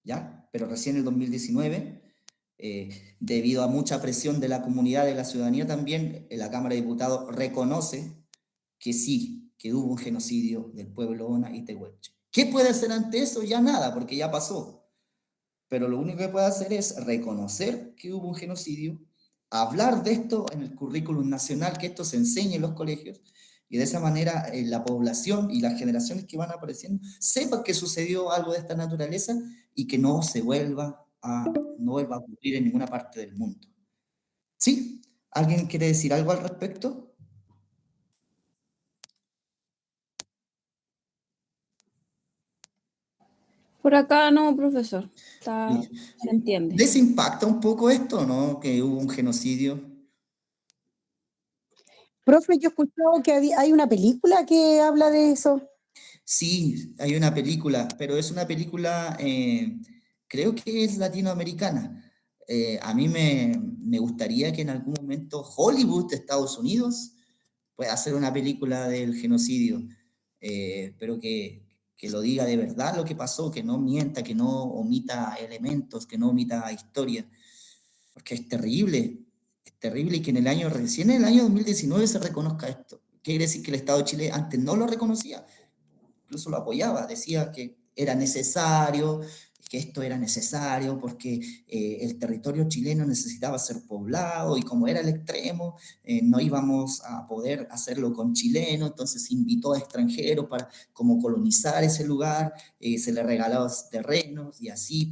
¿ya? Pero recién en el 2019, debido a mucha presión de la comunidad, de la ciudadanía también, la Cámara de Diputados reconoce que sí, que hubo un genocidio del pueblo Ona y Tehuelche. ¿Qué puede hacer ante eso? Ya nada, porque ya pasó. Pero lo único que puede hacer es reconocer que hubo un genocidio, hablar de esto en el currículum nacional, que esto se enseñe en los colegios, y de esa manera la población y las generaciones que van apareciendo sepan que sucedió algo de esta naturaleza y que no vuelva a ocurrir en ninguna parte del mundo. ¿Sí? ¿Alguien quiere decir algo al respecto? Por acá no, profesor. Se entiende. ¿Les impacta un poco esto, no? Que hubo un genocidio. Profe, yo he escuchado que hay una película que habla de eso. Sí, hay una película, pero es una película, creo que es latinoamericana. A mí me gustaría que en algún momento Hollywood de Estados Unidos pueda hacer una película del genocidio, pero que lo diga de verdad lo que pasó, que no mienta, que no omita elementos, que no omita historia, porque es terrible y que recién en el año 2019 se reconozca esto. Quiere decir que el Estado de Chile antes no lo reconocía, incluso lo apoyaba, decía que era necesario, que esto era necesario porque el territorio chileno necesitaba ser poblado y como era el extremo, no íbamos a poder hacerlo con chilenos, entonces invitó a extranjeros para como colonizar ese lugar, se le regalaba terrenos y así,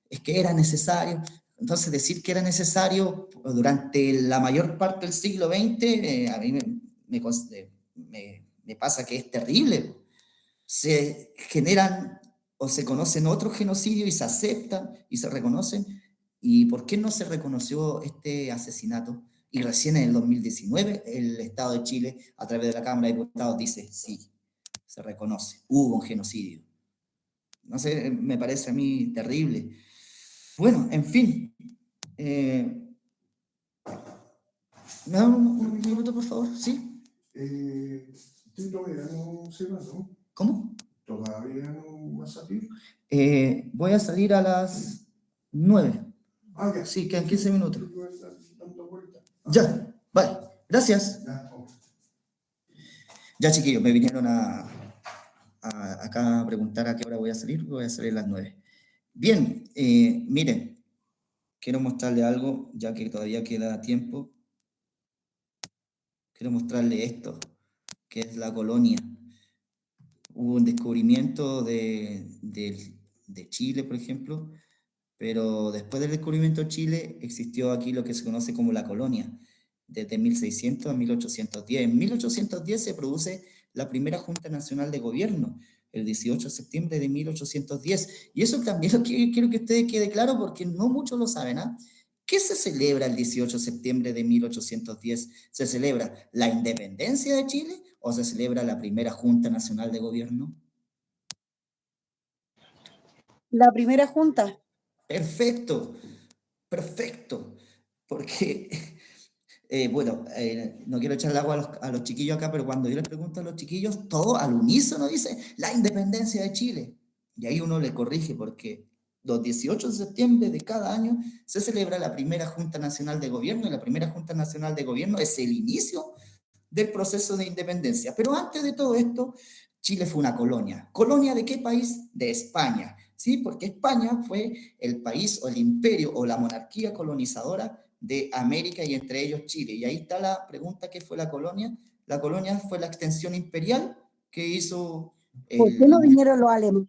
es que era necesario. Entonces decir que era necesario durante la mayor parte del siglo XX, a mí me pasa que es terrible. Se generan o se conocen otros genocidios y se aceptan y se reconocen. ¿Y por qué no se reconoció este asesinato? Y recién en el 2019 el Estado de Chile, a través de la Cámara de Diputados, dice, sí, se reconoce, hubo un genocidio. No sé, me parece a mí terrible. Bueno, en fin. ¿Me da un minuto, por favor? ¿Sí? Todavía no se va, ¿no? ¿Cómo? ¿Todavía no va a salir? Voy a salir a las 9. Ah, ya. Sí, quedan 15 minutos. Dando vuelta. Ya, vale. Gracias. Ya, ok. Ya, chiquillos, me vinieron acá a preguntar a qué hora voy a salir. Voy a salir a las 9. Bien, miren, quiero mostrarle algo, ya que todavía queda tiempo. Quiero mostrarle esto, que es la colonia. Hubo un descubrimiento de Chile, por ejemplo, pero después del descubrimiento de Chile existió aquí lo que se conoce como la colonia, desde 1600 a 1810. En 1810 se produce la primera Junta Nacional de Gobierno, el 18 de septiembre de 1810. Y eso también lo que quiero que ustedes quede claro porque no muchos lo saben, ¿ah? ¿Qué se celebra el 18 de septiembre de 1810? ¿Se celebra la independencia de Chile o se celebra la primera Junta Nacional de Gobierno? La primera junta. Perfecto, perfecto. Porque, bueno, no quiero echarle agua a los chiquillos acá, pero cuando yo les pregunto a los chiquillos, todo al unísono dice la independencia de Chile. Y ahí uno le corrige porque los 18 de septiembre de cada año se celebra la primera Junta Nacional de Gobierno y la primera Junta Nacional de Gobierno es el inicio del proceso de independencia. Pero antes de todo esto, Chile fue una colonia. ¿Colonia de qué país? De España, ¿sí? Porque España fue el país o el imperio o la monarquía colonizadora de América y entre ellos Chile. Y ahí está la pregunta, ¿qué fue la colonia? La colonia fue la extensión imperial que hizo... ¿Por qué no vinieron los alemanes,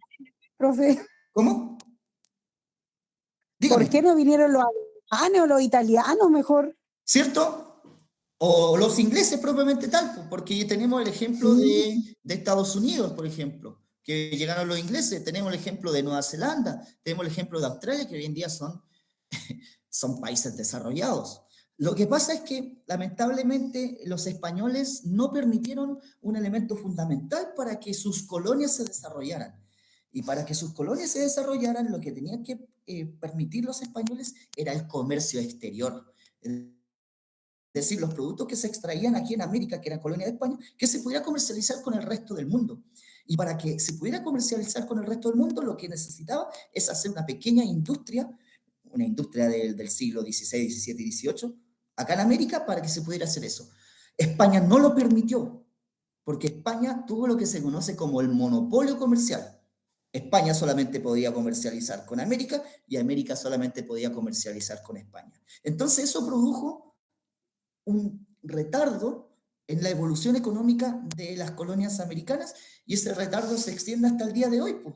profe? ¿Cómo? ¿Por Dígame. qué no vinieron los alemanes o los italianos mejor? ¿Cierto? O los ingleses propiamente tal, porque tenemos el ejemplo de Estados Unidos, por ejemplo, que llegaron los ingleses, tenemos el ejemplo de Nueva Zelanda, tenemos el ejemplo de Australia, que hoy en día son países desarrollados. Lo que pasa es que, lamentablemente, los españoles no permitieron un elemento fundamental para que sus colonias se desarrollaran, Y para que sus colonias se desarrollaran, lo que tenían que permitir los españoles era el comercio exterior. Es decir, los productos que se extraían aquí en América, que era colonia de España, que se pudiera comercializar con el resto del mundo. Y para que se pudiera comercializar con el resto del mundo, lo que necesitaba es hacer una pequeña industria, una industria del siglo XVI, XVII y XVIII, acá en América, para que se pudiera hacer eso. España no lo permitió, porque España tuvo lo que se conoce como el monopolio comercial. España solamente podía comercializar con América y América solamente podía comercializar con España. Entonces eso produjo un retardo en la evolución económica de las colonias americanas y ese retardo se extiende hasta el día de hoy. Pues.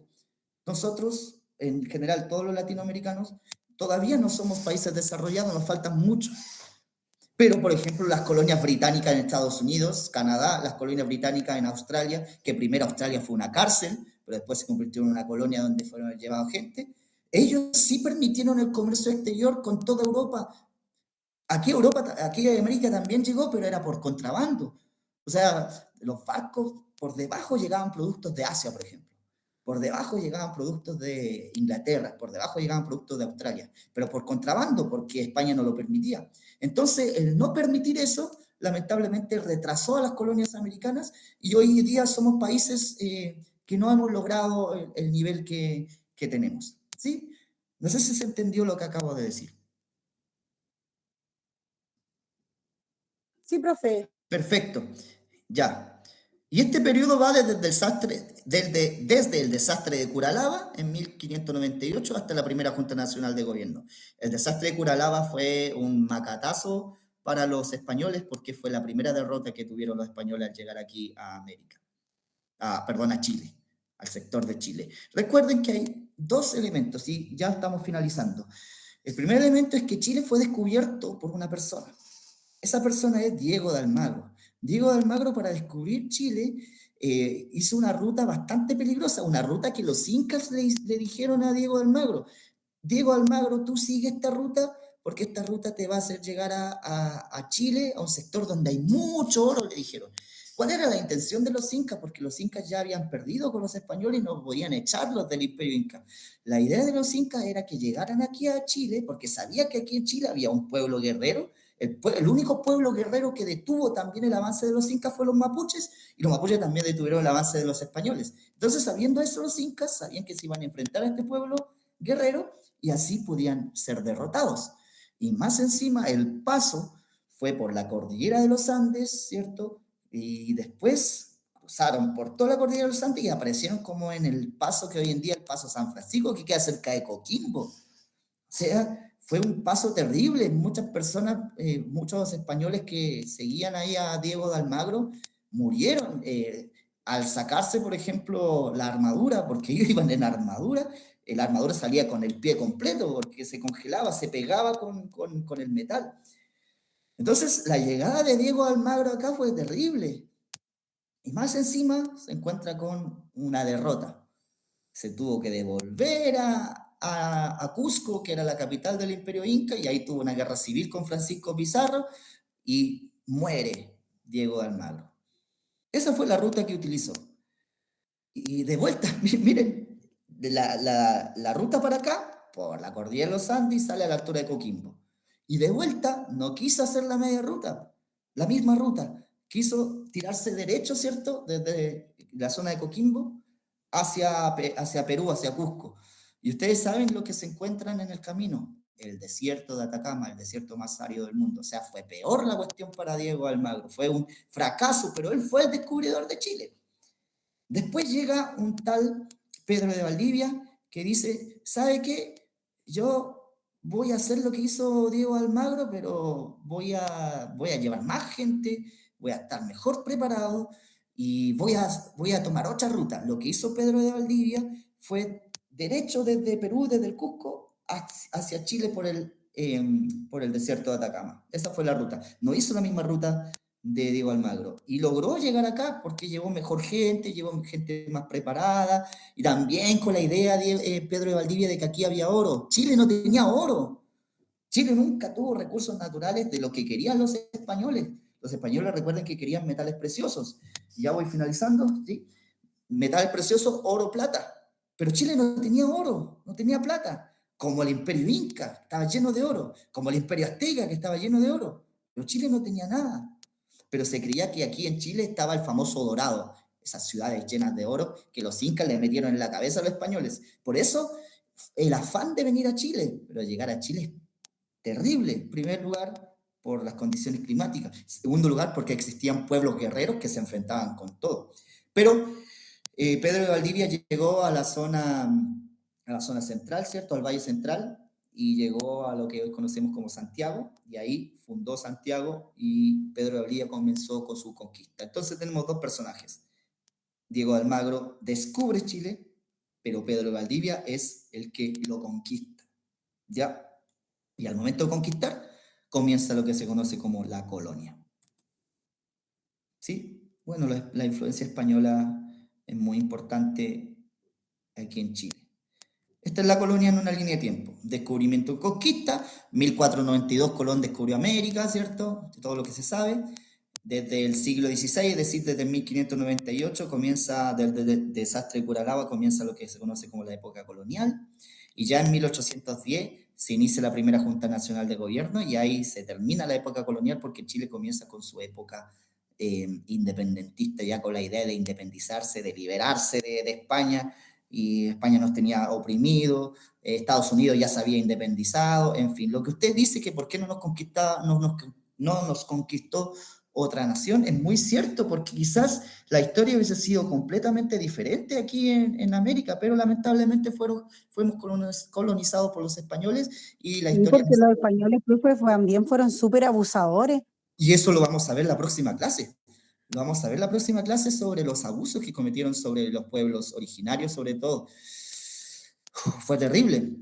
Nosotros, en general todos los latinoamericanos, todavía no somos países desarrollados, nos faltan mucho. Pero, por ejemplo, las colonias británicas en Estados Unidos, Canadá, las colonias británicas en Australia, que primero Australia fue una cárcel, pero después se convirtió en una colonia donde fueron llevados gente, ellos sí permitieron el comercio exterior con toda Europa. Aquí América también llegó, pero era por contrabando. O sea, los barcos por debajo llegaban productos de Asia, por ejemplo. Por debajo llegaban productos de Inglaterra, por debajo llegaban productos de Australia, pero por contrabando, porque España no lo permitía. Entonces, el no permitir eso, lamentablemente, retrasó a las colonias americanas y hoy día somos países que no hemos logrado el nivel que tenemos. ¿Sí? No sé si se entendió lo que acabo de decir. Sí, profe. Perfecto, ya. Y este periodo va desde el desastre de Curalaba en 1598 hasta la primera Junta Nacional de Gobierno. El desastre de Curalaba fue un macatazo para los españoles porque fue la primera derrota que tuvieron los españoles al llegar aquí a América. A Chile, al sector de Chile. Recuerden que hay dos elementos y ya estamos finalizando. El primer elemento es que Chile fue descubierto por una persona. Esa persona es Diego de Almagro. Diego de Almagro, para descubrir Chile, hizo una ruta bastante peligrosa, una ruta que los incas le dijeron a Diego de Almagro: Diego de Almagro, tú sigue esta ruta porque esta ruta te va a hacer llegar a Chile, a un sector donde hay mucho oro, le dijeron. ¿Cuál era la intención de los incas? Porque los incas ya habían perdido con los españoles y no podían echarlos del imperio inca. La idea de los incas era que llegaran aquí a Chile, porque sabía que aquí en Chile había un pueblo guerrero. El único pueblo guerrero que detuvo también el avance de los incas fue los mapuches, y los mapuches también detuvieron el avance de los españoles. Entonces, sabiendo eso, los incas sabían que se iban a enfrentar a este pueblo guerrero y así podían ser derrotados. Y más encima, el paso fue por la cordillera de los Andes, ¿cierto? Y después cruzaron por toda la cordillera de los Andes y aparecieron como en el paso que hoy en día es el Paso San Francisco, que queda cerca de Coquimbo. O sea, fue un paso terrible. Muchas personas, muchos españoles que seguían ahí a Diego de Almagro murieron al sacarse, por ejemplo, la armadura, porque ellos iban en armadura. La armadura salía con el pie completo porque se congelaba, se pegaba con el metal. Entonces, la llegada de Diego de Almagro acá fue terrible. Y más encima se encuentra con una derrota. Se tuvo que devolver a Cusco, que era la capital del Imperio Inca, y ahí tuvo una guerra civil con Francisco Pizarro y muere Diego de Almagro. Esa fue la ruta que utilizó. Y de vuelta, miren, la ruta para acá, por la cordillera de los Andes, sale a la altura de Coquimbo. Y de vuelta no quiso hacer la media ruta, la misma ruta. Quiso tirarse derecho, ¿cierto? Desde la zona de Coquimbo hacia Perú, hacia Cusco. Y ustedes saben lo que se encuentran en el camino: el desierto de Atacama, el desierto más árido del mundo. O sea, fue peor la cuestión para Diego Almagro. Fue un fracaso, pero él fue el descubridor de Chile. Después llega un tal Pedro de Valdivia que dice: ¿sabe qué? Yo voy a hacer lo que hizo Diego Almagro, pero voy a llevar más gente, voy a estar mejor preparado y voy a tomar otra ruta. Lo que hizo Pedro de Valdivia fue derecho desde Perú, desde el Cusco, hacia Chile por el desierto de Atacama. Esa fue la ruta. No hizo la misma ruta de Diego Almagro. Y logró llegar acá porque llevó mejor gente, llevó gente más preparada, y también con la idea de Pedro de Valdivia de que aquí había oro. Chile no tenía oro. Chile nunca tuvo recursos naturales de lo que querían los españoles. Los españoles, recuerden que querían metales preciosos. Ya voy finalizando, ¿sí? Metales preciosos, oro, plata. Pero Chile no tenía oro, no tenía plata, como el Imperio Inca, estaba lleno de oro, como el Imperio Azteca, que estaba lleno de oro. Pero Chile no tenía nada. Pero se creía que aquí en Chile estaba el famoso Dorado, esas ciudades llenas de oro que los incas le metieron en la cabeza a los españoles. Por eso, el afán de venir a Chile, pero llegar a Chile es terrible. En primer lugar, por las condiciones climáticas. En segundo lugar, porque existían pueblos guerreros que se enfrentaban con todo. Pero Pedro de Valdivia llegó a la zona central, ¿cierto? Al Valle Central, y llegó a lo que hoy conocemos como Santiago, y ahí fundó Santiago y Pedro de Valdivia comenzó con su conquista. Entonces tenemos dos personajes. Diego de Almagro descubre Chile, pero Pedro de Valdivia es el que lo conquista, ¿ya? Y al momento de conquistar, comienza lo que se conoce como la colonia. ¿Sí? Bueno, la influencia española es muy importante aquí en Chile. Esta es la colonia en una línea de tiempo. Descubrimiento y conquista. 1492 Colón descubrió América, ¿cierto? Todo lo que se sabe. Desde el siglo XVI, es decir, desde 1598, comienza, desde el desastre de Curalaba, comienza lo que se conoce como la época colonial. Y ya en 1810 se inicia la primera Junta Nacional de Gobierno y ahí se termina la época colonial porque Chile comienza con su época independentista, ya con la idea de independizarse, de liberarse de España, y España nos tenía oprimido, Estados Unidos ya se había independizado, en fin, lo que usted dice que por qué no nos conquistó otra nación, es muy cierto, porque quizás la historia hubiese sido completamente diferente aquí en América, pero lamentablemente fuimos colonizados por los españoles y la Sí, historia... porque los españoles, profe, también fueron súper abusadores. Y eso lo vamos a ver la próxima clase. Lo vamos a ver la próxima clase sobre los abusos que cometieron sobre los pueblos originarios, sobre todo. Fue terrible.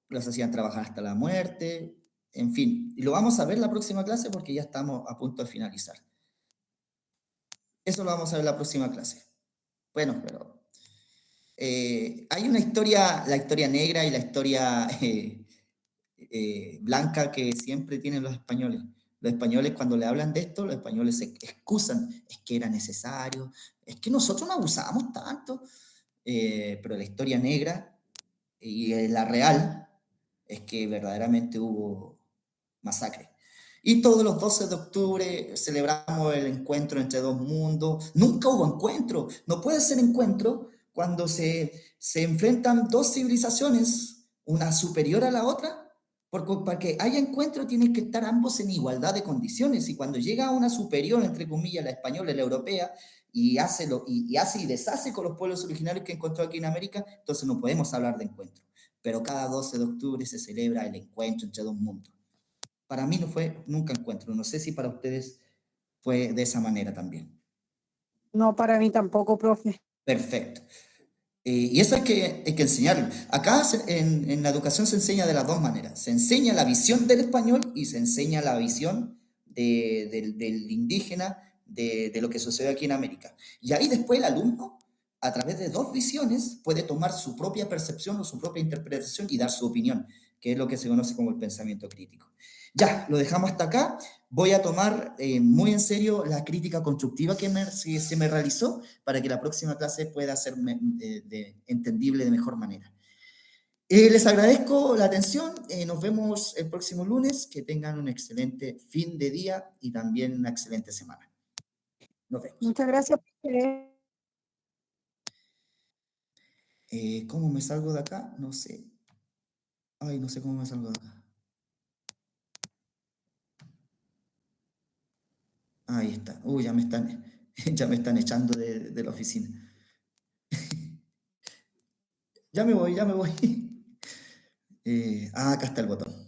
Los hacían trabajar hasta la muerte, en fin. Y lo vamos a ver la próxima clase porque ya estamos a punto de finalizar. Eso lo vamos a ver la próxima clase. Bueno, pero hay una historia, la historia negra y la historia blanca que siempre tienen los españoles. Los españoles cuando le hablan de esto, los españoles se excusan, es que era necesario, es que nosotros no abusábamos tanto, pero la historia negra y la real es que verdaderamente hubo masacre. Y todos los 12 de octubre celebramos el encuentro entre dos mundos. Nunca hubo encuentro. No puede ser encuentro cuando se enfrentan dos civilizaciones, una superior a la otra, porque para que haya encuentro tienen que estar ambos en igualdad de condiciones. Y cuando llega una superior, entre comillas, la española y la europea, y hace y deshace con los pueblos originarios que encontró aquí en América, entonces no podemos hablar de encuentro. Pero cada 12 de octubre se celebra el encuentro entre dos mundos. Para mí no fue nunca encuentro. No sé si para ustedes fue de esa manera también. No, para mí tampoco, profe. Perfecto. Y eso hay que enseñarlo. Acá en la educación se enseña de las dos maneras. Se enseña la visión del español y se enseña la visión del indígena, de lo que sucede aquí en América. Y ahí después el alumno, a través de dos visiones, puede tomar su propia percepción o su propia interpretación y dar su opinión, que es lo que se conoce como el pensamiento crítico. Ya, lo dejamos hasta acá. Voy a tomar muy en serio la crítica constructiva que se me realizó para que la próxima clase pueda ser entendible de mejor manera. Les agradezco la atención. Nos vemos el próximo lunes. Que tengan un excelente fin de día y también una excelente semana. Nos vemos. Muchas gracias, profe. ¿Cómo me salgo de acá? No sé. Ay, no sé cómo me salgo de acá. Ahí está. Uy, ya me están echando de la oficina. Ya me voy. Acá está el botón.